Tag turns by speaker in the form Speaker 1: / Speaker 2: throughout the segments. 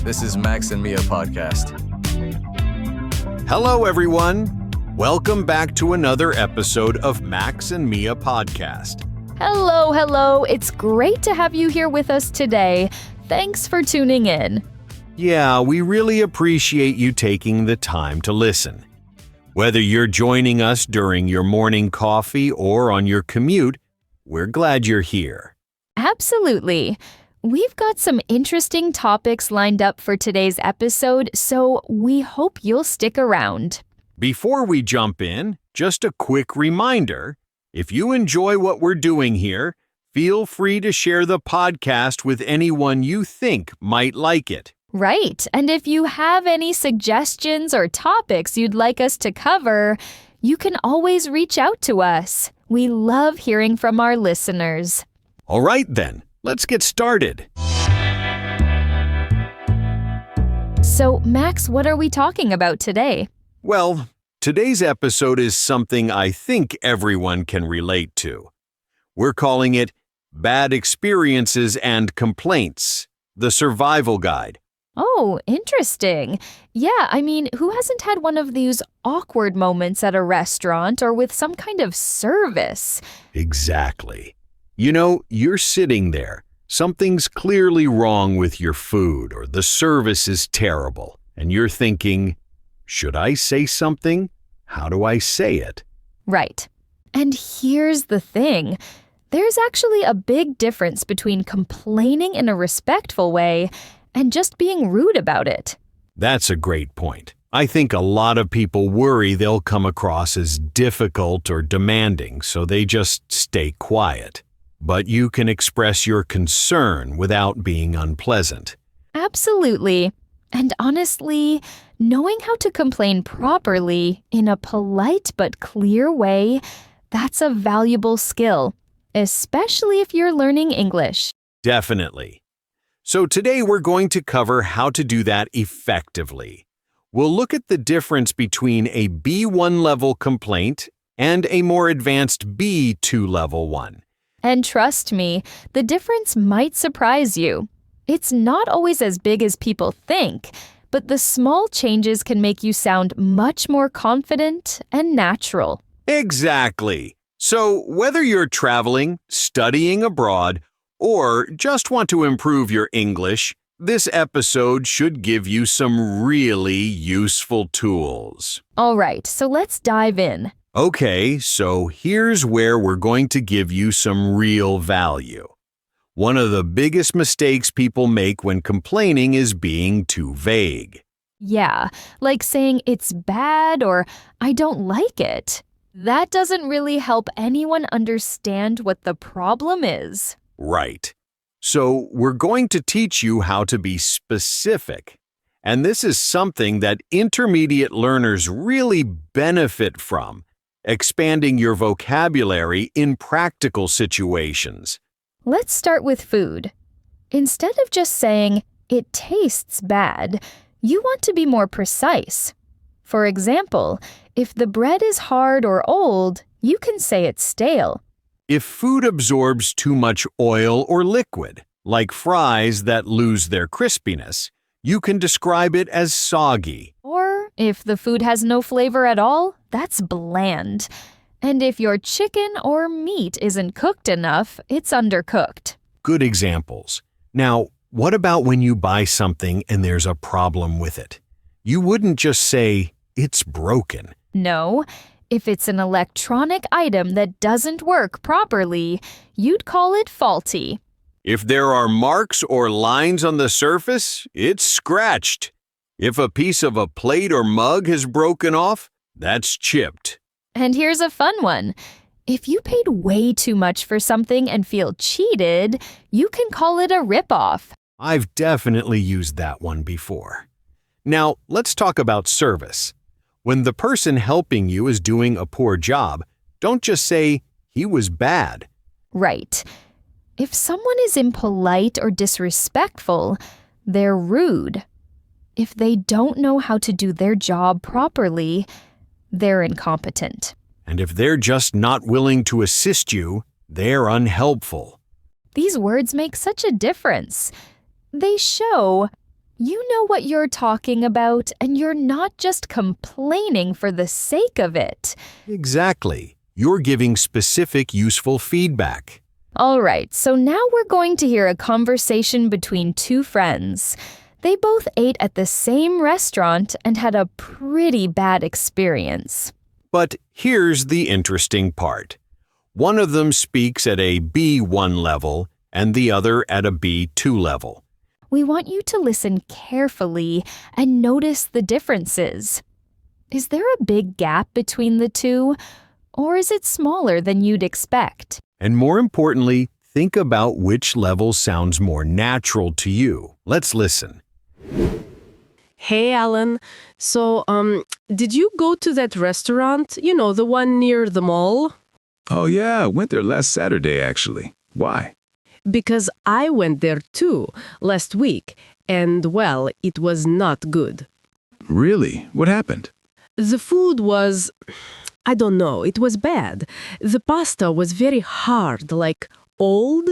Speaker 1: This is Max and Mia podcast.
Speaker 2: Hello, everyone. Welcome back to another episode of Max and Mia podcast.
Speaker 3: Hello. It's great to have you here with us today. Thanks for tuning in.
Speaker 2: Yeah, we really appreciate you taking the time to listen. Whether you're joining us during your morning coffee or on your commute, we're glad you're here.
Speaker 3: Absolutely. We've got some interesting topics lined up for today's episode, so we hope you'll stick around.
Speaker 2: Before we jump in, just a quick reminder. If you enjoy what we're doing here, feel free to share the podcast with anyone you think might like it.
Speaker 3: Right, and if you have any suggestions or topics you'd like us to cover, you can always reach out to us. We love hearing from our listeners.
Speaker 2: All right then, let's get started.
Speaker 3: So, Max, what are we talking about today?
Speaker 2: Well, today's episode is something I think everyone can relate to. We're calling it Bad Experiences and Complaints, the Survival Guide.
Speaker 3: Oh, interesting. Yeah, who hasn't had one of these awkward moments at a restaurant or with some kind of service?
Speaker 2: Exactly. You know, you're sitting there. Something's clearly wrong with your food or the service is terrible, and you're thinking, should I say something? How do I say it?
Speaker 3: Right. And here's the thing. There's actually a big difference between complaining in a respectful way and just being rude about it.
Speaker 2: That's a great point. I think a lot of people worry they'll come across as difficult or demanding, so they just stay quiet. But you can express your concern without being unpleasant.
Speaker 3: Absolutely. And honestly, knowing how to complain properly in a polite but clear way, that's a valuable skill, especially if you're learning English.
Speaker 2: Definitely. So today we're going to cover how to do that effectively. We'll look at the difference between a B1 level complaint and a more advanced B2 level one.
Speaker 3: And trust me, the difference might surprise you. It's not always as big as people think, but the small changes can make you sound much more confident and natural.
Speaker 2: Exactly. So whether you're traveling, studying abroad, or just want to improve your English, this episode should give you some really useful tools.
Speaker 3: All right, so let's dive in.
Speaker 2: Okay, so here's where we're going to give you some real value. One of the biggest mistakes people make when complaining is being too vague.
Speaker 3: Yeah, like saying it's bad or I don't like it. That doesn't really help anyone understand what the problem is.
Speaker 2: Right. So we're going to teach you how to be specific. And this is something that intermediate learners really benefit from, expanding your vocabulary in practical situations.
Speaker 3: Let's start with food. Instead of just saying, it tastes bad, you want to be more precise. For example, if the bread is hard or old, you can say it's stale.
Speaker 2: If food absorbs too much oil or liquid, like fries that lose their crispiness, you can describe it as soggy.
Speaker 3: Or if the food has no flavor at all, that's bland. And if your chicken or meat isn't cooked enough, it's undercooked.
Speaker 2: Good examples. Now, what about when you buy something and there's a problem with it? You wouldn't just say, it's broken.
Speaker 3: No. If it's an electronic item that doesn't work properly, you'd call it faulty.
Speaker 2: If there are marks or lines on the surface, it's scratched. If a piece of a plate or mug has broken off, that's chipped.
Speaker 3: And here's a fun one. If you paid way too much for something and feel cheated, you can call it a ripoff.
Speaker 2: I've definitely used that one before. Now, let's talk about service. When the person helping you is doing a poor job, don't just say, he was bad.
Speaker 3: Right. If someone is impolite or disrespectful, they're rude. If they don't know how to do their job properly, they're incompetent.
Speaker 2: And if they're just not willing to assist you, they're unhelpful.
Speaker 3: These words make such a difference. They show You know what you're talking about, and you're not just complaining for the sake of it.
Speaker 2: Exactly. You're giving specific, useful feedback.
Speaker 3: All right, so now we're going to hear a conversation between two friends. They both ate at the same restaurant and had a pretty bad experience.
Speaker 2: But here's the interesting part. One of them speaks at a B1 level and the other at a B2 level.
Speaker 3: We want you to listen carefully and notice the differences. Is there a big gap between the two, or is it smaller than you'd expect?
Speaker 2: And more importantly, think about which level sounds more natural to you. Let's listen.
Speaker 4: Hey, Alan. So, did you go to that restaurant? You know, the one near the mall?
Speaker 5: Oh, yeah, I went there last Saturday, actually. Why?
Speaker 4: Because I went there too, last week, and well, it was not good.
Speaker 5: Really? What happened?
Speaker 4: The food was, I don't know, it was bad. The pasta was very hard, like old,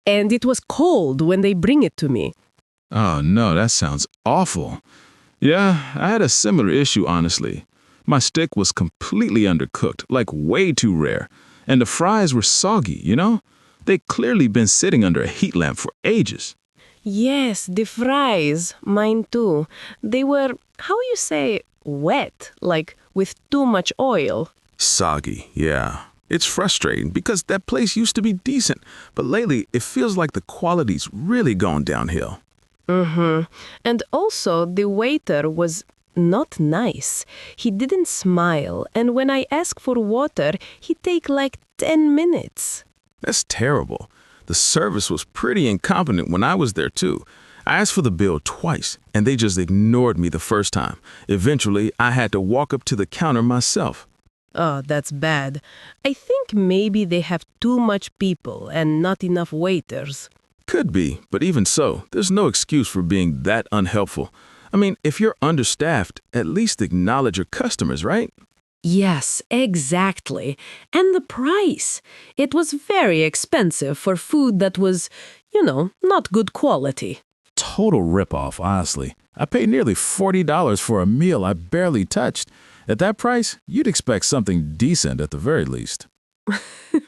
Speaker 4: and it was cold when they bring it to me.
Speaker 5: Oh, no, that sounds awful. Yeah, I had a similar issue, honestly. My steak was completely undercooked, like way too rare, and the fries were soggy, you know? They'd clearly been sitting under a heat lamp for ages.
Speaker 4: Yes, the fries, mine too. They were, how you say, wet, like with too much oil.
Speaker 5: Soggy, yeah. It's frustrating because that place used to be decent, but lately it feels like the quality's really gone downhill.
Speaker 4: And also, the waiter was not nice. He didn't smile, and when I asked for water, he'd take like 10 minutes.
Speaker 5: That's terrible. The service was pretty incompetent when I was there too. I asked for the bill twice, and they just ignored me the first time. Eventually, I had to walk up to the counter myself.
Speaker 4: Oh, that's bad. I think maybe they have too much people and not enough waiters.
Speaker 5: Could be, but even so, there's no excuse for being that unhelpful. I mean, if you're understaffed, at least acknowledge your customers, right?
Speaker 4: Yes, exactly. And the price. It was very expensive for food that was, not good quality.
Speaker 6: Total ripoff, honestly. I paid nearly $40 for a meal I barely touched. At that price, you'd expect something decent at the very least.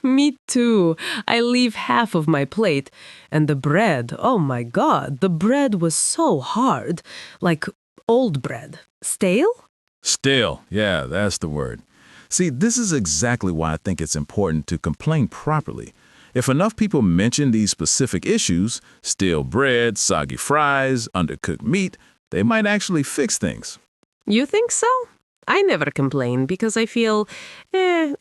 Speaker 4: Me too. I leave half of my plate. And the bread, oh my God, the bread was so hard. Like old bread. Stale?
Speaker 6: Stale, yeah, that's the word. See, this is exactly why I think it's important to complain properly. If enough people mention these specific issues, stale bread, soggy fries, undercooked meat, they might actually fix things.
Speaker 4: You think so? I never complain because I feel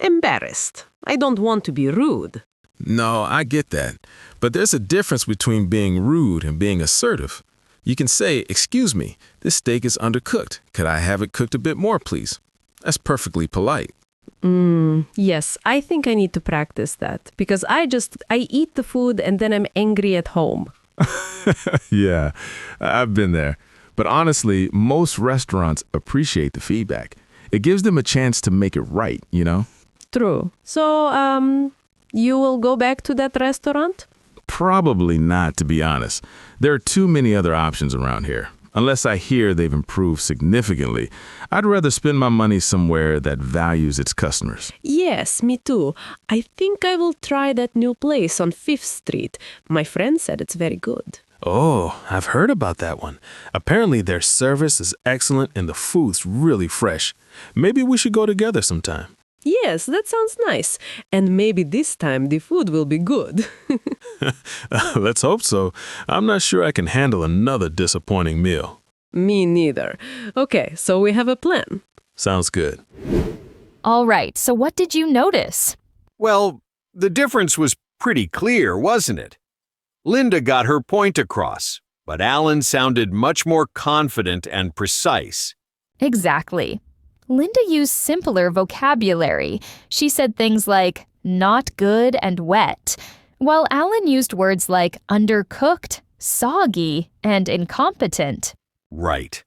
Speaker 4: embarrassed. I don't want to be rude.
Speaker 7: No, I get that. But there's a difference between being rude and being assertive. You can say, "Excuse me, this steak is undercooked. Could I have it cooked a bit more, please?" That's perfectly polite.
Speaker 4: Yes, I think I need to practice that because I eat the food and then I'm angry at home.
Speaker 7: Yeah, I've been there. But honestly, most restaurants appreciate the feedback. It gives them a chance to make it right, you know?
Speaker 4: True. So, you will go back to that restaurant?
Speaker 7: Probably not, to be honest. There are too many other options around here. Unless I hear they've improved significantly, I'd rather spend my money somewhere that values its customers.
Speaker 4: Yes, me too. I think I will try that new place on 5th Street. My friend said it's very good.
Speaker 7: Oh, I've heard about that one. Apparently their service is excellent and the food's really fresh. Maybe we should go together sometime.
Speaker 4: Yes, that sounds nice. And maybe this time the food will be good.
Speaker 7: Let's hope so. I'm not sure I can handle another disappointing meal.
Speaker 4: Me neither. Okay, so we have a plan.
Speaker 7: Sounds good.
Speaker 3: All right, so what did you notice?
Speaker 2: Well, the difference was pretty clear, wasn't it? Linda got her point across, but Alan sounded much more confident and precise.
Speaker 3: Exactly. Linda used simpler vocabulary. She said things like not good and wet, while Alan used words like undercooked, soggy, and incompetent.
Speaker 2: Right.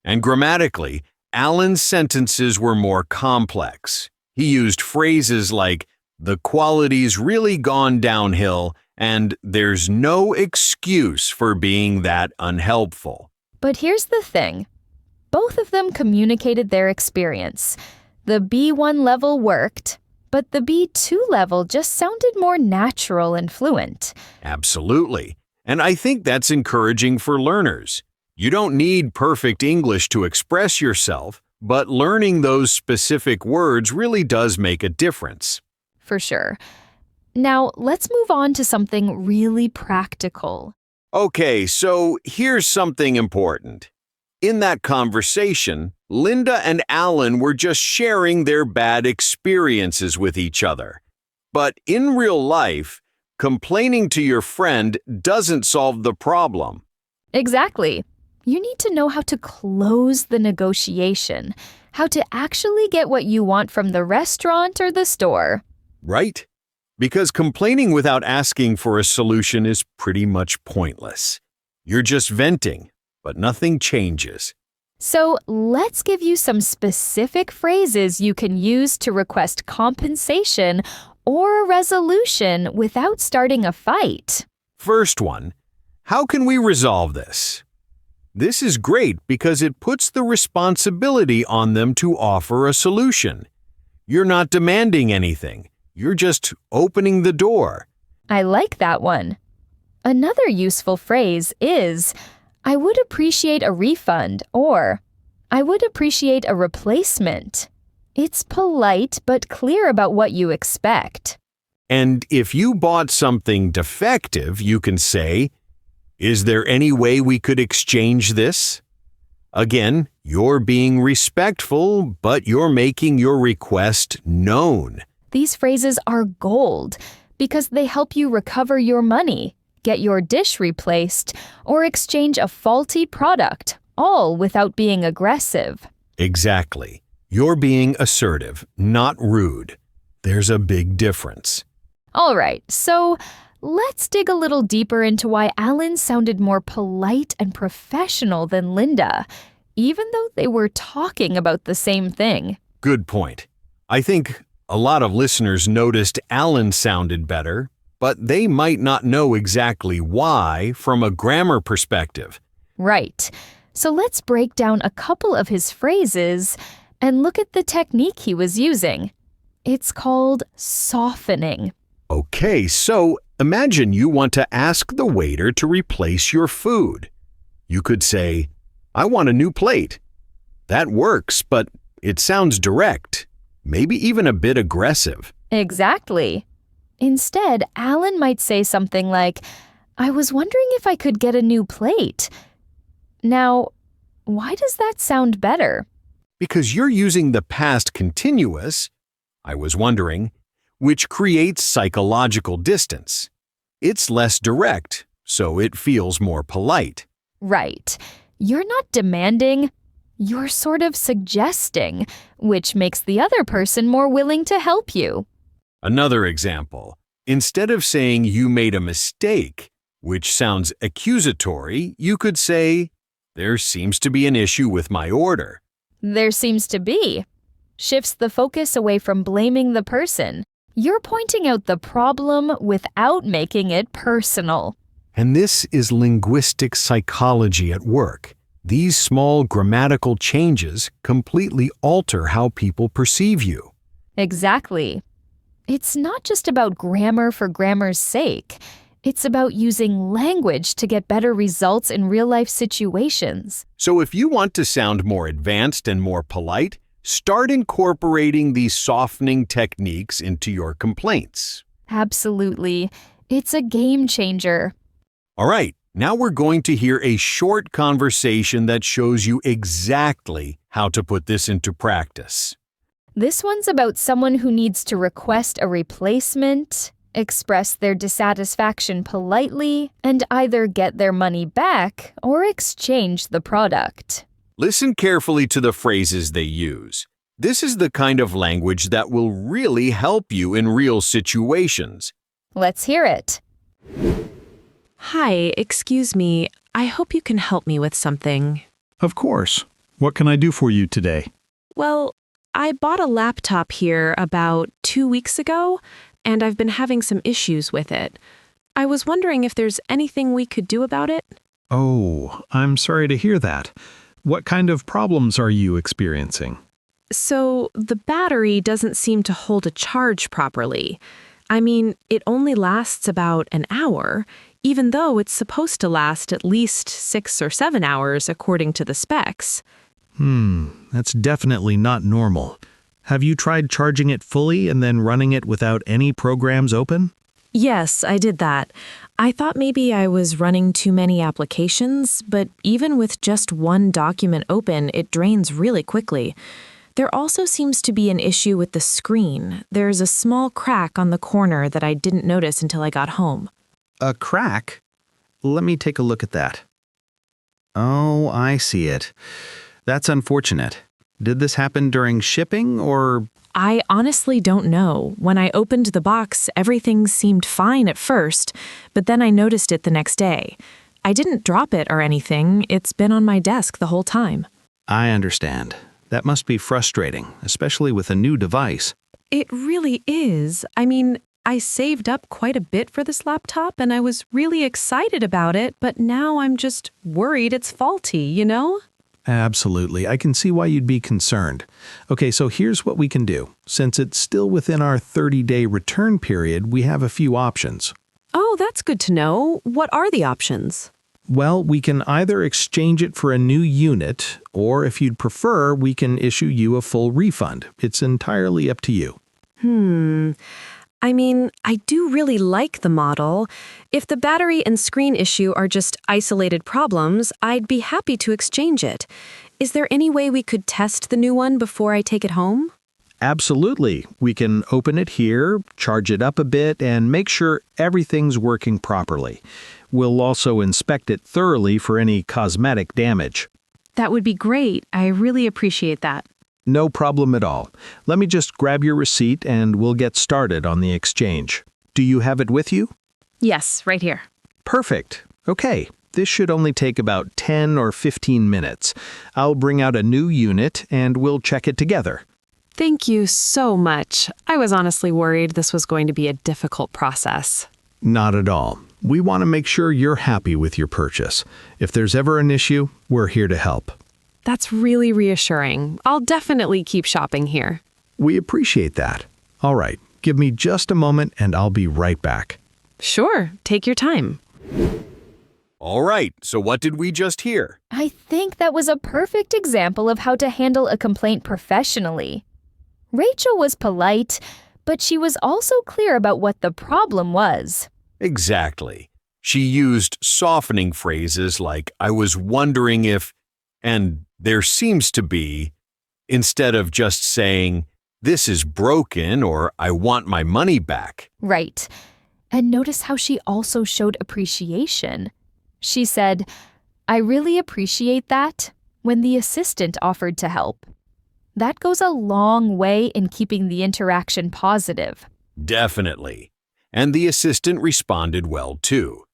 Speaker 2: And grammatically, Alan's sentences were more complex. He used phrases like, the quality's really gone downhill, and there's no excuse for being that unhelpful.
Speaker 3: But here's the thing. Both of them communicated their experience. The B1 level worked, but the B2 level just sounded more natural and fluent.
Speaker 2: Absolutely. And I think that's encouraging for learners. You don't need perfect English to express yourself, but learning those specific words really does make a difference.
Speaker 3: For sure. Now, let's move on to something really practical.
Speaker 2: Okay, so here's something important. In that conversation, Linda and Alan were just sharing their bad experiences with each other. But in real life, complaining to your friend doesn't solve the problem.
Speaker 3: Exactly. You need to know how to close the negotiation, how to actually get what you want from the restaurant or the store.
Speaker 2: Right? Because complaining without asking for a solution is pretty much pointless. You're just venting, but nothing changes.
Speaker 3: So let's give you some specific phrases you can use to request compensation or a resolution without starting a fight.
Speaker 2: First one, how can we resolve this? This is great because it puts the responsibility on them to offer a solution. You're not demanding anything. You're just opening the door.
Speaker 3: I like that one. Another useful phrase is, I would appreciate a refund, or I would appreciate a replacement. It's polite but clear about what you expect.
Speaker 2: And if you bought something defective, you can say, is there any way we could exchange this? Again, you're being respectful, but you're making your request known.
Speaker 3: These phrases are gold because they help you recover your money, get your dish replaced, or exchange a faulty product, all without being aggressive.
Speaker 2: Exactly. You're being assertive, not rude. There's a big difference.
Speaker 3: All right, so let's dig a little deeper into why Alan sounded more polite and professional than Linda, even though they were talking about the same thing.
Speaker 2: Good point. I think a lot of listeners noticed Alan sounded better, but they might not know exactly why from a grammar perspective.
Speaker 3: Right. So let's break down a couple of his phrases and look at the technique he was using. It's called softening.
Speaker 2: Okay, so imagine you want to ask the waiter to replace your food. You could say, I want a new plate. That works, but it sounds direct, maybe even a bit aggressive.
Speaker 3: Exactly. Instead, Alan might say something like, I was wondering if I could get a new plate. Now, why does that sound better?
Speaker 2: Because you're using the past continuous, I was wondering, which creates psychological distance. It's less direct, so it feels more polite.
Speaker 3: Right. You're not demanding, you're sort of suggesting, which makes the other person more willing to help you.
Speaker 2: Another example, instead of saying you made a mistake, which sounds accusatory, you could say, there seems to be an issue with my order.
Speaker 3: There seems to be. Shifts the focus away from blaming the person. You're pointing out the problem without making it personal.
Speaker 2: And this is linguistic psychology at work. These small grammatical changes completely alter how people perceive you.
Speaker 3: Exactly. It's not just about grammar for grammar's sake. It's about using language to get better results in real-life situations.
Speaker 2: So if you want to sound more advanced and more polite, start incorporating these softening techniques into your complaints.
Speaker 3: Absolutely. It's a game changer.
Speaker 2: All right, now we're going to hear a short conversation that shows you exactly how to put this into practice.
Speaker 3: This one's about someone who needs to request a replacement, express their dissatisfaction politely, and either get their money back or exchange the product.
Speaker 2: Listen carefully to the phrases they use. This is the kind of language that will really help you in real situations.
Speaker 3: Let's hear it.
Speaker 8: Hi, excuse me. I hope you can help me with something.
Speaker 9: Of course. What can I do for you today?
Speaker 8: Well, I bought a laptop here about 2 weeks ago, and I've been having some issues with it. I was wondering if there's anything we could do about it.
Speaker 9: Oh, I'm sorry to hear that. What kind of problems are you experiencing?
Speaker 8: So the battery doesn't seem to hold a charge properly. I mean, it only lasts about an hour, even though it's supposed to last at least 6 or 7 hours according to the specs.
Speaker 9: That's definitely not normal. Have you tried charging it fully and then running it without any programs open?
Speaker 8: Yes, I did that. I thought maybe I was running too many applications, but even with just one document open, it drains really quickly. There also seems to be an issue with the screen. There's a small crack on the corner that I didn't notice until I got home.
Speaker 9: A crack? Let me take a look at that. Oh, I see it. That's unfortunate. Did this happen during shipping or...
Speaker 8: I honestly don't know. When I opened the box, everything seemed fine at first, but then I noticed it the next day. I didn't drop it or anything. It's been on my desk the whole time.
Speaker 9: I understand. That must be frustrating, especially with a new device.
Speaker 8: It really is. I mean, I saved up quite a bit for this laptop and I was really excited about it, but now I'm just worried it's faulty, you know?
Speaker 9: Absolutely. I can see why you'd be concerned. Okay, so here's what we can do. Since it's still within our 30-day return period, we have a few options.
Speaker 8: Oh, that's good to know. What are the options?
Speaker 9: Well, we can either exchange it for a new unit, or if you'd prefer, we can issue you a full refund. It's entirely up to you.
Speaker 8: I mean, I do really like the model. If the battery and screen issue are just isolated problems, I'd be happy to exchange it. Is there any way we could test the new one before I take it home?
Speaker 9: Absolutely. We can open it here, charge it up a bit, and make sure everything's working properly. We'll also inspect it thoroughly for any cosmetic damage.
Speaker 8: That would be great. I really appreciate that.
Speaker 9: No problem at all. Let me just grab your receipt and we'll get started on the exchange. Do you have it with you?
Speaker 8: Yes, right here.
Speaker 9: Perfect. Okay. This should only take about 10 or 15 minutes. I'll bring out a new unit and we'll check it together.
Speaker 8: Thank you so much. I was honestly worried this was going to be a difficult process.
Speaker 9: Not at all. We want to make sure you're happy with your purchase. If there's ever an issue, we're here to help.
Speaker 8: That's really reassuring. I'll definitely keep shopping here.
Speaker 9: We appreciate that. All right, give me just a moment and I'll be right back.
Speaker 8: Sure, take your time.
Speaker 2: All right, so what did we just hear?
Speaker 3: I think that was a perfect example of how to handle a complaint professionally. Rachel was polite, but she was also clear about what the problem was.
Speaker 2: Exactly. She used softening phrases like, I was wondering if, and there seems to be, instead of just saying, this is broken or I want my money back.
Speaker 3: Right. And notice how she also showed appreciation. She said, I really appreciate that, when the assistant offered to help. That goes a long way in keeping the interaction positive.
Speaker 2: Definitely. And the assistant responded well too.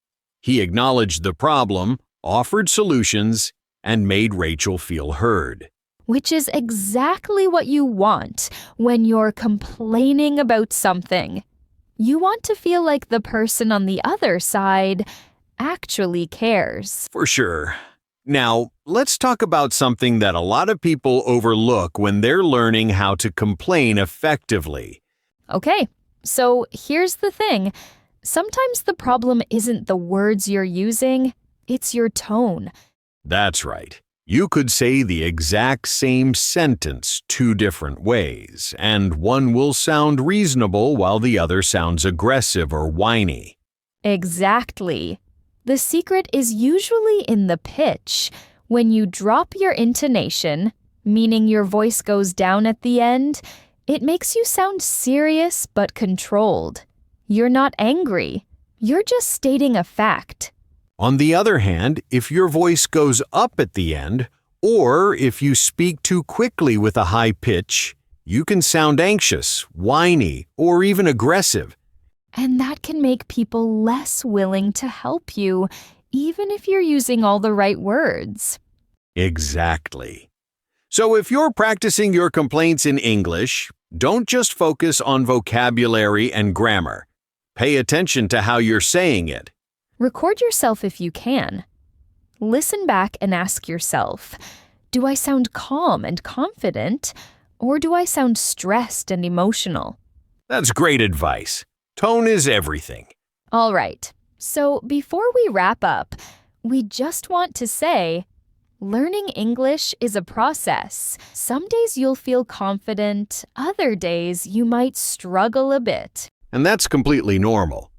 Speaker 2: He acknowledged the problem, offered solutions, and made Rachel feel heard.
Speaker 3: Which is exactly what you want when you're complaining about something. You want to feel like the person on the other side actually cares.
Speaker 2: For sure. Now, let's talk about something that a lot of people overlook when they're learning how to complain effectively.
Speaker 3: Okay, so here's the thing. Sometimes the problem isn't the words you're using, it's your tone.
Speaker 2: That's right. You could say the exact same sentence 2 different ways, and one will sound reasonable while the other sounds aggressive or whiny.
Speaker 3: Exactly. The secret is usually in the pitch. When you drop your intonation, meaning your voice goes down at the end, it makes you sound serious but controlled. You're not angry. You're just stating a fact.
Speaker 2: On the other hand, if your voice goes up at the end, or if you speak too quickly with a high pitch, you can sound anxious, whiny, or even aggressive.
Speaker 3: And that can make people less willing to help you, even if you're using all the right words.
Speaker 2: Exactly. So if you're practicing your complaints in English, don't just focus on vocabulary and grammar. Pay attention to how you're saying it.
Speaker 3: Record yourself if you can. Listen back and ask yourself, do I sound calm and confident, or do I sound stressed and emotional?
Speaker 2: That's great advice. Tone is everything.
Speaker 3: All right, so before we wrap up, we just want to say, learning English is a process. Some days you'll feel confident, other days you might struggle a bit.
Speaker 2: And that's completely normal.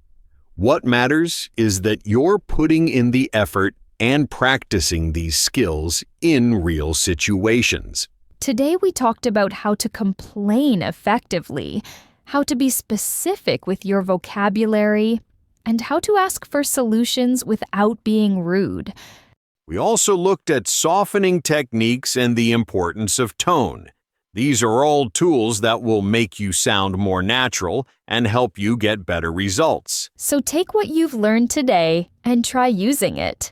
Speaker 2: What matters is that you're putting in the effort and practicing these skills in real situations.
Speaker 3: Today we talked about how to complain effectively, how to be specific with your vocabulary, and how to ask for solutions without being rude.
Speaker 2: We also looked at softening techniques and the importance of tone. These are all tools that will make you sound more natural and help you get better results.
Speaker 3: So take what you've learned today and try using it.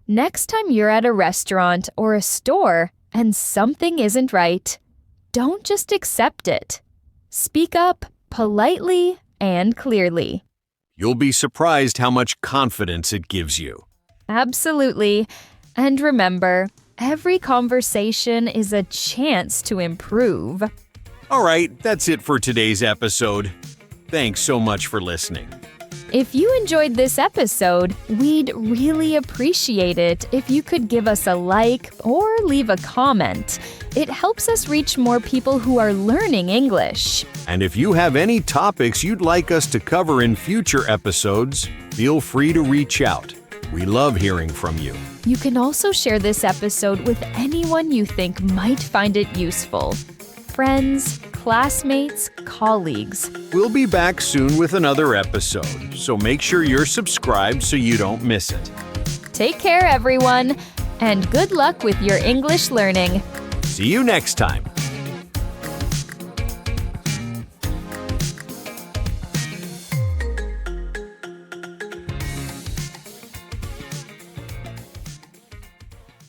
Speaker 3: Next time you're at a restaurant or a store and something isn't right, don't just accept it. Speak up politely and clearly.
Speaker 2: You'll be surprised how much confidence it gives you.
Speaker 3: Absolutely. And remember, every conversation is a chance to improve.
Speaker 2: All right, that's it for today's episode. Thanks so much for listening.
Speaker 3: If you enjoyed this episode, we'd really appreciate it if you could give us a like or leave a comment. It helps us reach more people who are learning English.
Speaker 2: And if you have any topics you'd like us to cover in future episodes, feel free to reach out. We love hearing from you.
Speaker 3: You can also share this episode with anyone you think might find it useful. Friends, classmates, colleagues.
Speaker 2: We'll be back soon with another episode, so make sure you're subscribed so you don't miss it.
Speaker 3: Take care, everyone, and good luck with your English learning.
Speaker 2: See you next time.